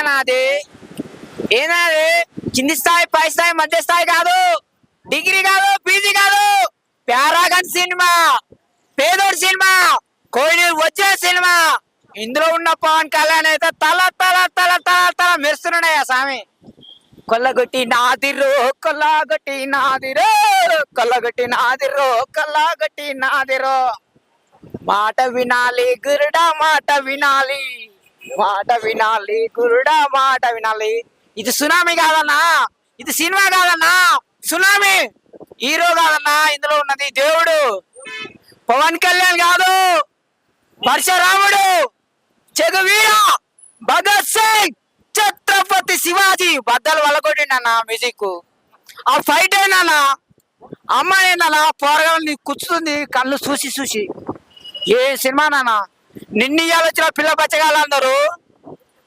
నాది ఏనాది కింది స్థాయి పై స్థాయి మధ్య స్థాయి కాదు, డిగ్రీ కాదు, పీజీ కాదు, పారాగన్ సినిమా, పేదోడు సినిమా, కోయినూరు వచ్చే సినిమా. ఇందులో ఉన్న పవన్ కళ్యాణ్ అయితే తల తల తల తల తల మెరుస్తున్నాయా స్వామి. కొల్లగొట్టి నాదిరో కొల్లగొట్టి నాదిరో కొల్లగొట్టి నాదిరో కొల్లగొట్టి నాదిరో. మాట వినాలి గురుడా మాట వినాలి, మాట వినాలి గురుడా మాట వినాలి. ఇది సునామీ కాదన్నా, ఇది సినిమా కాదన్నా, సునామీ. హీరో కాదన్నా ఇందులో ఉన్నది దేవుడు. పవన్ కళ్యాణ్ కాదు, పరశురాముడు, చెగువీర, భగత్ సింగ్, ఛత్రపతి శివాజీ బద్దలు వలగొట్టిండన్న మ్యూజిక్. ఆ ఫైట్ అయినా అమ్మాయి ఏందన్నా పోరగాళ్ళని కూర్చుంది కళ్ళు చూసి చూసి. ఏ సినిమా నాన్న, నిన్న ఇవాళ వచ్చిన పిల్ల బచ్చగాళ్ళందరూ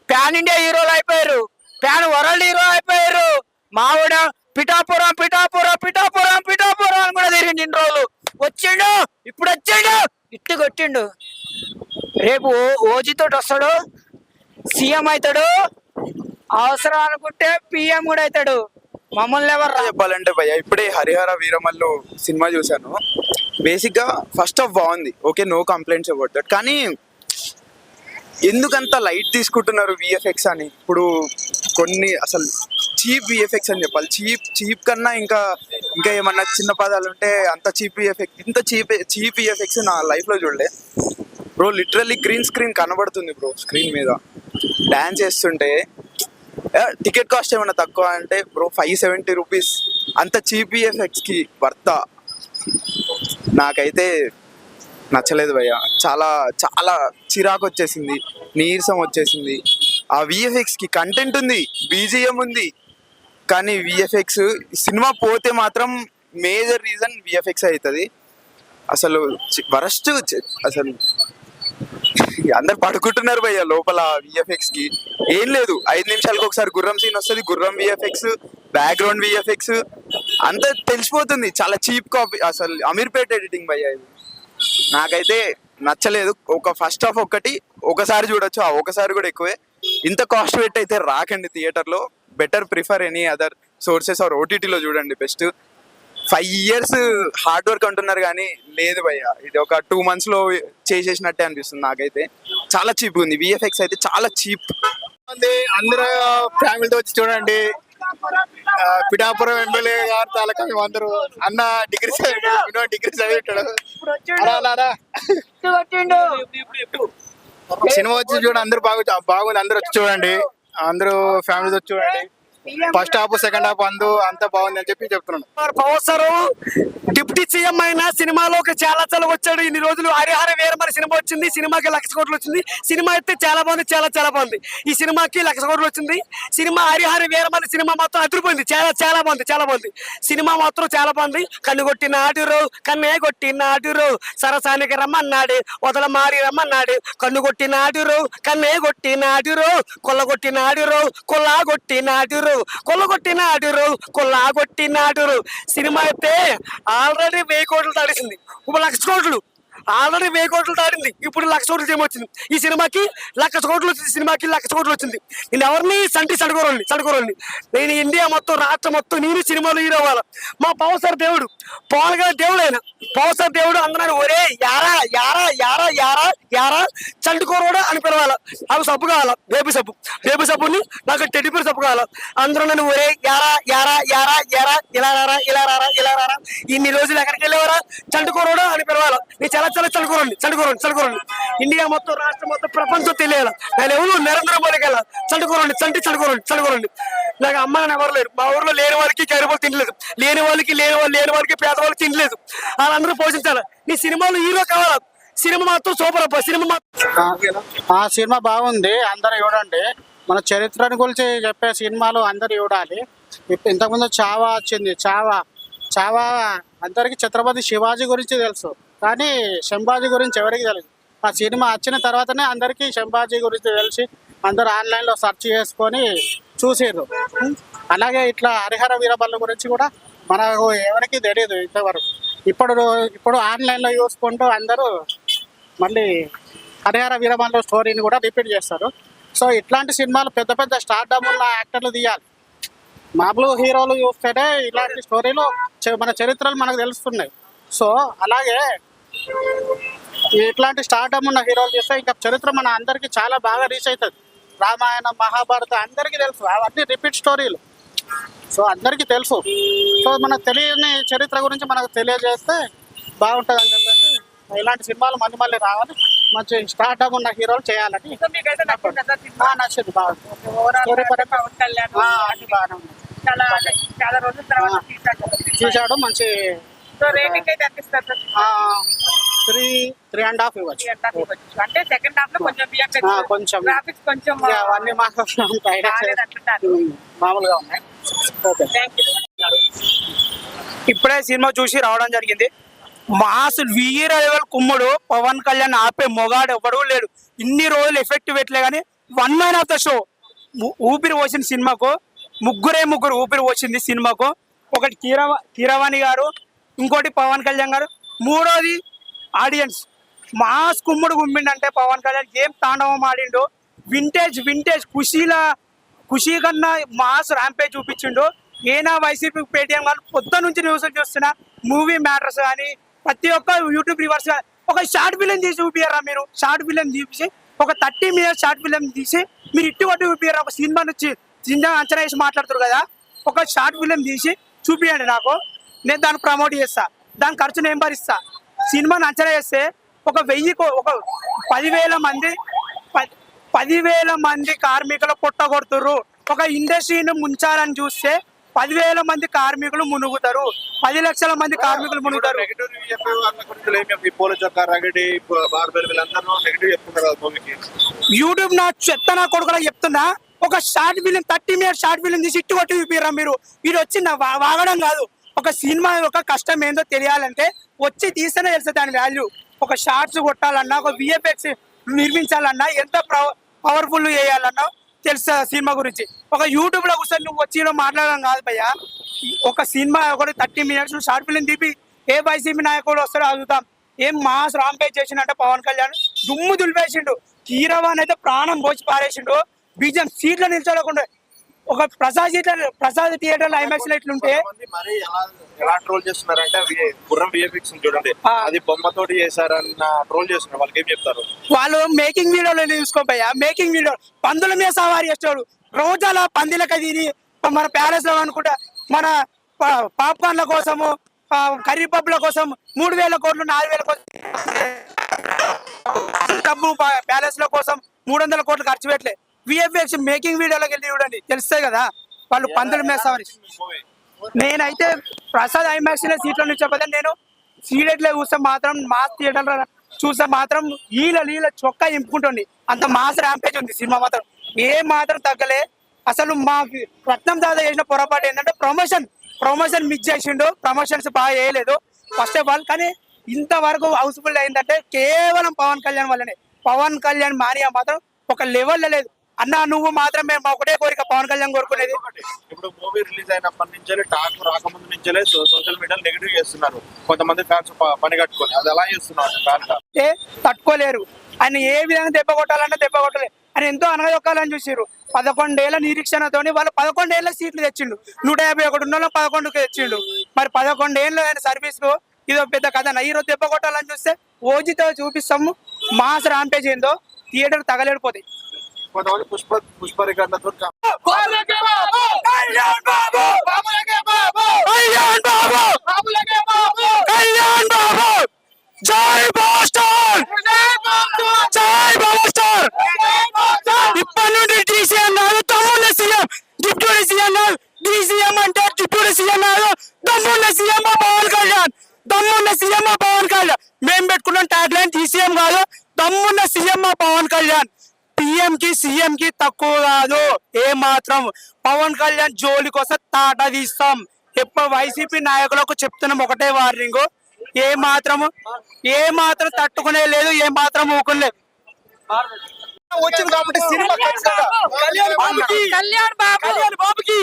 ప్యాన్ ఇండియా హీరోలు అయిపోయారు, ప్యాన్ వరల్డ్ హీరో అయిపోయారు. మావిడ పిఠాపురం పిఠాపురం పిఠాపురం పిఠాపురం అని కూడా తిరిగిండు. ఇన్ని రోజులు వచ్చిండు, ఇప్పుడు వచ్చిండు, ఇట్టు కొట్టిండు. రేపు ఓజీతో వస్తాడు, సీఎం అవుతాడు, అవసరం అనుకుంటే పిఎం కూడా అవుతాడు. మమ్మల్ని ఎవరు చెప్పాలంటే భయ్య, ఇప్పుడే హరిహర వీరమల్లు సినిమా చూశాను. బేసిక్ గా ఫస్ట్ హాఫ్ బాగుంది, okay, no complaints about that. కానీ ఎందుకంత లైట్ తీసుకుంటున్నారు విఎఫ్ఎక్స్ అని? ఇప్పుడు కొన్ని అసలు చీప్ విఎఫ్ఎక్స్ అని చెప్పాలి. చీప్ కన్నా ఇంకా ఇంకా ఏమన్నా చిన్న పదాలు ఉంటే అంత చీప్ విఎఫ్ఎక్స్, ఇంత చీప్ విఎఫ్ఎక్స్ నా లైఫ్ లో చూడలే బ్రో. లిటరల్లీ గ్రీన్ స్క్రీన్ కనబడుతుంది బ్రో స్క్రీన్ మీద. డాన్స్ చేస్తుంటే టికెట్ కాస్ట్ ఏమన్నా తక్కువ అంటే బ్రో 570 రూపీస్. అంత చీప్ విఎఫ్ఎక్స్ కి వర్త? నాకైతే నచ్చలేదు భయ్య. చాలా చాలా చిరాకు వచ్చేసింది, నీరసం వచ్చేసింది. ఆ విఎఫ్ఎక్స్ కి కంటెంట్ ఉంది, బీజిఎం ఉంది, కానీ విఎఫ్ఎక్స్ సినిమా పోతే మాత్రం మేజర్ రీజన్ విఎఫ్ఎక్స్ అవుతుంది. అసలు వరస్ట్. అసలు అందరు పడుకుంటున్నారు భయ్య లోపల విఎఫ్ఎక్స్ కి. ఏం లేదు, 5 నిమిషాలకు ఒకసారి గుర్రం సీన్ వస్తుంది, గుర్రం విఎఫ్ఎక్స్, బ్యాక్గ్రౌండ్ విఎఫ్ఎక్స్ అంతా తెలిసిపోతుంది. చాలా చీప్ కాపీ, అసలు అమీర్పేట్ ఎడిటింగ్ భయ్య ఇది. నాకైతే నచ్చలేదు. ఒక ఫస్ట్ హాఫ్ ఒకసారి చూడొచ్చు, ఆ ఒకసారి కూడా ఎక్కువే. ఇంత కాస్ట్ పెట్టి అయితే రాకండి థియేటర్లో. Better prefer any other sources or ఓటీటీలో చూడండి బెస్ట్. 5 years హార్డ్ వర్క్ అంటున్నారు కానీ లేదు భయ్య, ఇది ఒక 2 months లో చేసేసినట్టే అనిపిస్తుంది నాకైతే. చాలా చీప్ ఉంది విఎఫ్ఎక్స్ అయితే, చాలా చీప్. అందరూ ఫ్యామిలీతో వచ్చి చూడండి. పిఠాపురం ఎమ్మెల్యే గారు తాలూకా మేము అందరూ అన్న డిగ్రీ చదివింటాడు. సినిమా వచ్చి చూడండి, అందరూ బాగుంది, అందరూ వచ్చి చూడండి, అందరూ ఫ్యామిలీతో వచ్చి చూడండి. ఫస్ట్ హాఫ్ సెకండ్ హాఫ్ అంతా బాగుంది అని చెప్పి చెప్తున్నాను. పవర్ డిప్యూటీ సీఎం అయిన సినిమాలోకి చాలా చాలా వచ్చాడు. ఇన్ని రోజులు హరిహర వీరమల్లు సినిమా వచ్చింది, సినిమాకి 1,00,000 కోట్లు వచ్చింది. సినిమా అయితే చాలా బాగుంది, చాలా చాలా బాగుంది. ఈ సినిమాకి 1,00,000 కోట్లు వచ్చింది. సినిమా హరిహర వీరమల్లు సినిమా మాత్రం అదిరిపోయింది, చాలా చాలా బాగుంది, చాలా బాగుంది. సినిమా మాత్రం చాలా బాగుంది. కన్ను కొట్టిన ఆడురో, కన్నే కొట్టిన ఆడురో, సరసానికి రమ్మన్నాడు, వదల మారి రమ్మన్నాడు. కన్ను కొట్టిన ఆడురో, కన్నే కొట్టిన ఆడురో, కొల్లగొట్టిన ఆడురో, కొల్లాగొట్టిన ఆడురో, కొల్లగొట్టినాడు కొల్లాగొట్టినాడు. సినిమా అయితే ఆల్రెడీ 1000 కోట్లు దాటేసింది, ఇప్పుడు 1,00,000 కోట్లు. ఆల్రెడీ 1000 కోట్లు దాటింది, ఇప్పుడు 1,00,000 కోట్లు సినిమా వచ్చింది. ఈ సినిమాకి 1,00,000 కోట్లు వచ్చింది, సినిమాకి 1,00,000 కోట్లు వచ్చింది. నేను ఎవరిని చడుకోరండి. నేను ఇండియా మొత్తం, రాష్ట్రం మొత్తం నేను సినిమాలో హీరో అవ్వాలి. మా పవన్ సార్ దేవుడు, పవన్ గారు దేవుడు. ఆయన పవన్ సార్ దేవుడు. అందరూ ఒరే యారా యారా యారా యారా యారా చండుకోరోడా అని పిలవాలి. అవి సబ్బు కావాలా, బేబీ సబ్బుని నాకు టెడ్డిపేరు సబ్బు కావాలా. అందరూ నన్ను ఒరే యారా యారా యారా యారా ఇలా రారా ఇలా రారా ఇలా రారా, ఇన్ని రోజులు ఎక్కడికి వెళ్ళేవారా, చండుకోరోడా అని పిలవాలి. నేను చాలా చాలా చదువుకోరండి. ఇండియా మొత్తం, రాష్ట్రం మొత్తం, ప్రపంచం తెలియాలి నేను ఎవరు నరేంద్ర మోడీకి వెళ్ళాలి. చదువుకోరండి. నాకు అమ్మ నాన్న ఎవరు లేరు. మా ఊర్లో లేని వారికి గరిబోలు తినలేదు, లేని వాళ్ళకి పేదవాళ్ళకి తినలేదు. వాళ్ళందరూ పోషించాలి. నీ సినిమాలో హీరో కావాలా? సినిమా మాత్రం సూపర్ అబ్బా. సినిమా బాగుంది, అందరూ చూడండి. మన చరిత్రను గురించి చెప్పే సినిమాలు అందరూ చూడాలి. ఇంతకుముందు చావా వచ్చింది. చావా అందరికి ఛత్రపతి శివాజీ గురించి తెలుసు, కానీ శంభాజీ గురించి ఎవరికి తెలియదు. ఆ సినిమా వచ్చిన తర్వాతనే అందరికీ శంభాజీ గురించి తెలిసి అందరూ ఆన్లైన్లో సెర్చ్ చేసుకొని చూసారు. అలాగే ఇట్లా హరిహర వీరమల్లు గురించి కూడా మనకు ఎవరికి తెలియదు ఇంతవరకు. ఇప్పుడు ఆన్లైన్లో చూసుకుంటూ అందరూ మళ్ళీ హరిహర వీరమల్లు స్టోరీని కూడా రిపీట్ చేస్తారు. సో ఇట్లాంటి సినిమాలు పెద్ద పెద్ద స్టార్డమ్ ఉన్న యాక్టర్లు తీయాలి. మామూలు హీరోలు చూస్తేనే ఇలాంటి స్టోరీలు మన చరిత్రలు మనకు తెలుస్తున్నాయి. సో అలాగే ఇట్లాంటి స్టార్డమ్ ఉన్న హీరోలు చేస్తే ఇంకా చరిత్ర మన అందరికీ చాలా బాగా రీచ్ అవుతుంది. రామాయణం, మహాభారతం అందరికీ తెలుసు, అవన్నీ రిపీట్ స్టోరీలు. సో అందరికీ తెలుసు. సో మనకు తెలియని చరిత్ర గురించి మనకు తెలియజేస్తే బాగుంటుంది అని చెప్పేసి ఇలాంటి సినిమాలు మళ్ళీ రావాలి. మంచి స్టార్టప్ ఉన్న హీరోలు చేయాలని నచ్చింది. బాగుంది. స్టోరీ పరంగా అన్ని బాగానే ఉంది. చాలా రోజుల తర్వాత చూశాడు. మంచి రేటింగ్ అయితే ఎంత ఇస్తారు? 3.5 ఇవ్వచ్చు. అంటే సెకండ్ హాఫ్ లో కొంచెం కొంచెం గ్రాఫిక్స్ కొంచెం అవన్నీ మాకు మామూలుగా ఉన్నాయి. ఓకే. ఇప్పుడే సినిమా చూసి రావడం జరిగింది. మాస్ వీర లెవెల్ కుమ్ముడు పవన్ కళ్యాణ్ ఆపే మొగాడు ఎవడూ లేడు. ఇన్ని రోజులు ఎఫెక్ట్ పెట్టలే కానీ 1 మ్యాన్ ఆఫ్ ద షో ఊపిరి పోసిన సినిమాకు ముగ్గురు ఊపిరి పోసింది సినిమాకు. ఒకటి కీరవాణి గారు, ఇంకోటి పవన్ కళ్యాణ్ గారు, మూడోది ఆడియన్స్. మాస్ కుమ్ముడు గుమ్మిండంటే పవన్ కళ్యాణ్ ఏం తాండవం ఆడిండు. వింటేజ్ ఖుషీ కన్నా మాస్ ర్యాంపేజ్ చూపించిండు. ఏనా వైసీపీ పేటీఎం కానీ పొద్దు నుంచి న్యూస్లు చూస్తున్నా, మూవీ మ్యాటర్స్ కానీ ప్రతి ఒక్క యూట్యూబ్ రివర్స్ కానీ ఒక షార్ట్ ఫిలిం తీసి చూపియారా మీరు? షార్ట్ ఫిలిం చూపించి ఒక 30 minutes షార్ట్ ఫిలిం తీసి మీరు ఇట్టు కొట్టి చూపియారా? ఒక సినిమా నుంచి చిన్న అంచనా వేసి మాట్లాడుతారు కదా, ఒక షార్ట్ ఫిలిం తీసి చూపియండి నాకు, నేను దాన్ని ప్రమోట్ చేస్తా, దాని ఖర్చు నేను భరిస్తా. సినిమాని అంచనా వేస్తే ఒక 10,000 మంది కార్మికులు పుట్టగొడుతుర్రు. ఒక ఇండస్ట్రీని ముంచాలని చూస్తే 10,000 మంది కార్మికులు మునుగుతారు, 10 లక్షల మంది కార్మికులు మునుగుతారు. యూట్యూబ్ నా చెత్త నా కొడుకులా చెప్తున్నా. ఒక short film 30 minutes short film తీసి ఇట్టు కొట్టి చూపిరా మీరు. ఇది వచ్చి వాగడం కాదు. ఒక సినిమా యొక్క కష్టం ఏందో తెలియాలంటే వచ్చి తీస్తేనే తెలుస్తుంది దాని వాల్యూ. ఒక షార్ట్స్ కొట్టాలన్నా, ఒక విఎఫ్ఎక్స్ నిర్మించాలన్నా, ఎంత పవర్ఫుల్ చేయాలన్నా తెలుసా సినిమా గురించి. ఒక యూట్యూబ్ లో కూర్చొని నువ్వు వచ్చి మాట్లాడడం కాదు భయ్యా. ఒక సినిమా ఒకటి 30 minutes షార్ట్ ఫిలిం తీపి ఏ వైసీపీ నాయకుడు వస్తాడో అడుగుతాం. ఏం మాస్ రాంపేజ్ చేసిండంటే పవన్ కళ్యాణ్ దుమ్ము దులిపేసిండు. కీరవాన్ అయితే ప్రాణం పోసి పారేసిండు. బీజం సీట్లో నిల్చోలేకుండా ఒక ప్రసాద్ థియేటర్ ఐమాక్స్ లో ఇట్లుంటే ఎలా ట్రోల్ చేస్తున్నారంటే గుర్రం విఎఫ్ఎక్స్ చూడండి, అది బొమ్మతోటి చేశారన్న ట్రోల్ చేస్తున్నారు. వాళ్ళకి ఏం చెప్తారు? వాళ్ళు మేకింగ్ వీడియోలో చూసుకోపోయా. మేకింగ్ వీడియో పందుల మీద సవారీ చేస్తాడు. రోజాల పందిలక తిని మన ప్యాలెస్ లో అనుకుంటా మన పాప్కార్న్ల కోసము, కర్రీ పబ్ల కోసం 3,000 కోట్లు 4,000 కోట్లు డబ్బు ప్యాలెస్ లో కోసం 300 కోట్లు ఖర్చు పెట్టలే. విఎఫ్ఎక్స్ మేకింగ్ వీడియోలోకి వెళ్ళి చూడండి, తెలుస్తాయి కదా వాళ్ళు పందుల మీద సవారీ. నేనైతే ప్రసాద్ ఐమాక్స్ లో సీట్లో నుంచోపోతే నేను సీడెట్లో చూస్తే మాత్రం మాస్ థియేటర్ చూస్తే మాత్రం ఈల చొక్కా ఇంపుకుంటుంది. అంత మాస్ ర్యాంపేజ్ ఉంది సినిమా మాత్రం. ఏ మాత్రం తగ్గలే. అసలు మా రత్నం దాదా చేసిన పొరపాటు ఏంటంటే ప్రమోషన్ మిస్ చేసిండు. ప్రమోషన్స్ బాగా చేయలేదు ఫస్ట్ ఆఫ్ ఆల్. కానీ ఇంతవరకు హౌస్ఫుల్ అయిందంటే కేవలం పవన్ కళ్యాణ్ వల్లనే. పవన్ కళ్యాణ్ మానియా మాత్రం ఒక లెవెల్లో లేదు. అన్న నువ్వు మాత్రమే మా ఒకటే కోరిక పవన్ కళ్యాణ్ కోరుకునేది. ఇప్పుడు మూవీ రిలీజ్ అయినప్పటి నుంచే టాక్ రాకముందు నుంచే సోషల్ మీడియాలో నెగిటివ్ చేస్తున్నారు కొంతమంది ఫ్యాన్స్ పని కట్టుకొని. అది ఎలా చేస్తున్నారు? తట్టుకోలేరు. ఆయన ఏ విధంగా దెబ్బ కొట్టాలన్నా దెబ్బ కొట్టలేదు. ఆయన ఎంతో అనగదొక్కాలని చూసారు. 11 ఏళ్ల నిరీక్షణతోని వాళ్ళు 11 ఏళ్ళ సీట్లు తెచ్చిండు. 151 ఉన్న 11కి తెచ్చిండు. మరి 11 ఏళ్ళు ఆయన సర్వీస్ లో ఇదో పెద్ద కథ. ఈరోజు దెబ్బ కొట్టాలని చూస్తే ఓజితో చూపిస్తాము. మాస్ రాంపేజ్ ఏందో థియేటర్ తగలేడిపోతాయి. కొంతమంది పుష్పరికరణతో ఇప్పటి నుండి డీసీఎం కాదు తమ్ముళ్ళ సీఎం, డిప్యూటీ సీఎం కాదు. డీసీఎం అంటే డిప్యూటీ సీఎం కాదు, తమ్ముళ్ళ సీఎం పవన్ కళ్యాణ్. తమ్ముళ్ళ సీఎం పవన్ కళ్యాణ్. మేము పెట్టుకున్న ట్యాగ్ లైన్ డీసీఎం కాదు, తమ్ముళ్ళ సీఎం పవన్ కళ్యాణ్. పిఎం కి సీఎం కి తక్కువ కాదు ఏ మాత్రం. పవన్ కళ్యాణ్ జోలి కోసం తాట తీస్తాం. ఎప్పుడు వైసీపీ నాయకులకు చెప్తున్నాం ఒకటే వార్నింగ్, ఏ మాత్రం తట్టుకునే లేదు, ఏ మాత్రం ఊకులేదు. వచ్చింది కాబట్టి సినిమా కళ్యాణ్ బాబుకి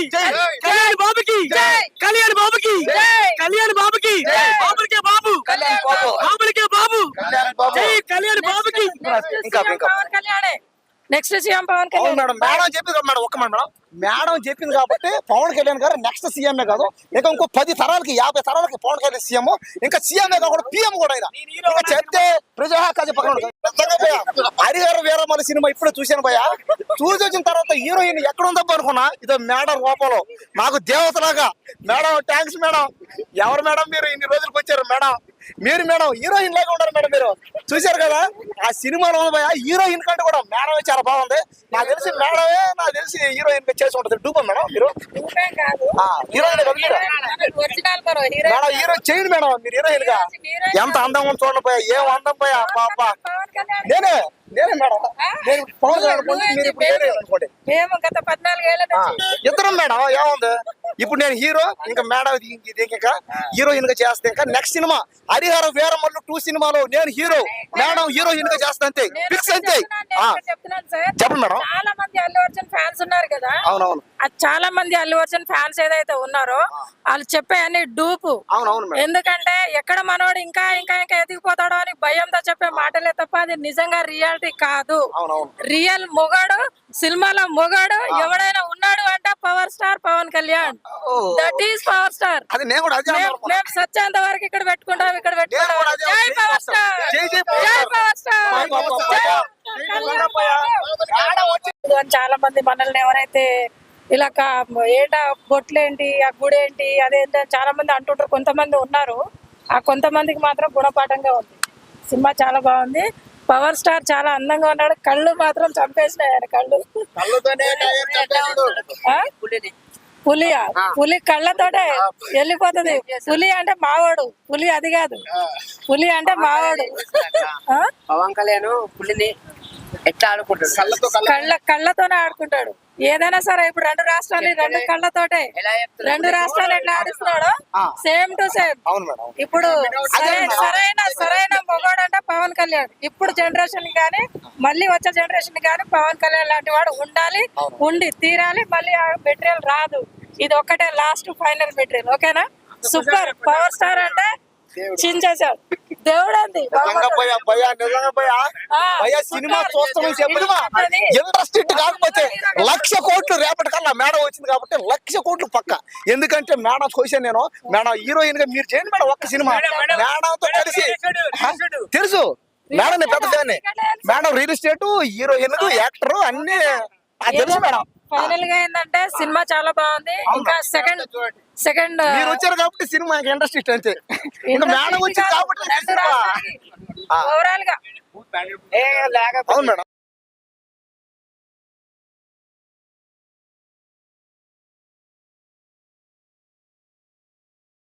నెక్స్ట్ సీఎం పవన్ అవును కళ్యాణ్. మేడం, మేడం చెప్పింది కదా మేడం, ఒక్క మేడం మేడం చెప్పింది కాబట్టి పవన్ కళ్యాణ్ గారు నెక్స్ట్ సీఎంఏ కాదు, ఇంకా ఇంకో 10 తరాలకి 50 తరాలకి పవన్ కళ్యాణ్ సీఎం, ఇంకా సీఎంఏ కాకుండా పిఎం కూడా ఆయన. ఇంకా చెప్తే ప్రజా కాజీ పక్కన ఉండదు. నిజంగా భయ్యా, హరిహర వీరమల్లి సినిమా ఇప్పుడు చూశాను భయ్యా. చూసి వచ్చిన తర్వాత హీరోయిన్ ఎక్కడ ఉందబ్బా అనుకున్నా, ఇదో మేడం రూపంలో నాకు దేవతలాగా. Madam thanks madam. ఎవరు మేడం మీరు ఇన్ని రోజులకు వచ్చారు మేడం? మీరు మేడం హీరోయిన్ లాగా ఉన్నారు మేడం. మీరు చూశారు కదా ఆ సినిమాలో ఉంది భయ్యా, హీరోయిన్ కంటే కూడా మేడమే చాలా బాగుంది. నాకు తెలిసి మేడమే, నాకు తెలిసి హీరోయిన్ చేసి ఉంటుంది. డూపా మేడం మీరు నువ్వేం కాదు. హీరోయిన్ ఒరిజినల్ మరో మేడం హీరో చేయండి మేడం, మీరు హీరోయిన్ గా ఎంత అందంగా ఉంది చూడండి పోయా, ఏం అందం పోయా పాపా. పవన్ కళ్యాణ్. నేనే నేనే మేడం, నేను పవన్ కళ్యాణ్ అనుకోండి, మీరు ఇప్పుడు హీరోయిన్ అనుకోండి. మేము గత 14 ఏళ్ల నుంచి ఇద్దరం మేడం ఏముంది. ఇప్పుడు నేను హీరో, ఇంకా మేడం ఇంకా హీరోయిన్ గా చేస్తే, ఇంకా నెక్స్ట్ సినిమా హరిహర వీరమల్లు 2 సినిమాలో నేను హీరో, మేడం హీరోయిన్ గా చేస్తా అంతే, ఫిక్స్ అంతే. చెప్తున్నాను సార్. చెప్పండి మేడం. చాలా మంది అల్లు అర్జున్ ఫ్యాన్స్ ఉన్నారు కదా. అవునవును అది చాలా మంది అల్లు అర్జున్ ఫ్యాన్స్ ఏదైతే ఉన్నారో వాళ్ళు చెప్పే అన్ని డూపు. అవునవును మేడం. ఎందుకంటే ఎక్కడ మనోడు ఇంకా ఇంకా ఇంకా ఎదిగిపోతాడో అని భయంతో చెప్పే మాటలే తప్ప అది నిజంగా రియాలిటీ కాదు. అవునవును రియల్ మొగాడు, సినిమాలో మొగాడు ఎవడైనా ఉన్నాడు అంటే power star Pawan Kalyan. That is power star. అది నేను కూడా అదే అనుకున్నా. మేము సచ్చేంత వరకు ఇక్కడ పెట్టుకుంటాం, ఇక్కడ నేను కూడా పెట్టుకుంటాం. అదే జై పవర్ స్టార్, జై జై పవర్ జై స్టార్. పవర్ స్టార్, జై పవర్ స్టార్. జై కళ్యాణ్ బాబు. చాలా మంది మనల్ని ఎవరైతే ఇలా ఏంట బొట్లేంటి, ఆ గుడేంటి, అదేంటి చాలా మంది అంటుంటారు. కొంతమంది ఉన్నారు, ఆ కొంతమందికి మాత్రం గుణపాఠంగా ఉంది. సినిమా చాలా బాగుంది. పవర్ స్టార్ చాలా అందంగా ఉన్నాడు. కళ్ళు మాత్రం చంపేసినాయి ఆయన కళ్ళు. ఆ? పులియా? పులి కళ్ళతోటే వెళ్ళిపోతుంది. పులి అంటే మావాడు, పులి అది కాదు. పులి అంటే మావాడు. ఆ? పవన్ కళ్యాణ్ పులిని ఎట్లా ఆడుకుంటాడు? కళ్ళతోనే ఆడుకుంటాడు ఏదైనా సరే. ఇప్పుడు 2 రాష్ట్రాలు 2 కళ్ళతోటే, 2 రాష్ట్రాలు ఎట్లా ఆడిస్తున్నాడు సేమ్ టు సేమ్. అవును మేడం. ఇప్పుడు సరైన మొగాడు అంటే పవన్ కళ్యాణ్. ఇప్పుడు జనరేషన్ కానీ మళ్ళీ వచ్చే జనరేషన్ కానీ పవన్ కళ్యాణ్ లాంటి వాడు ఉండాలి, ఉండి తీరాలి. మళ్ళీ ఆ మెటీరియల్ రాదు. ఇది ఒక్కటే లాస్ట్ ఫైనల్ మెటీరియల్. ఓకేనా? సూపర్. పవర్ స్టార్ అంటే చించేశాడు దేవుడు అంది. నిజంగా భయ్యా, భయ్యా నిజంగా భయ్యా, భయ్యా సినిమా చూస్తామని చెప్పినవా ఇంట్రెస్ట్ కాకపోతే 1,00,000 కోట్లు రేపటి కల్లా మేడం వచ్చింది కాబట్టి 1,00,000 కోట్లు పక్క. ఎందుకంటే మేడం చూసాను నేను, మేడం హీరోయిన్ గా మీరు చేయండి మేడం ఒక్క సినిమా మేడంతో కలిసి. తెలుసు మేడం నేను పెద్ద fan. Madam real estate, heroine, actor అన్ని తెలుసు మేడం. ఫైనల్ గా ఏంటంటే సినిమా చాలా బాగుంది. ఇంకా సెకండ్ మీరు వచ్చారు కాబట్టి సినిమా ఇంట్రెస్ట్ అంతే. ఇంకా మేడం వచ్చింది కాబట్టి ఓవరాల్ గా అవును మేడం.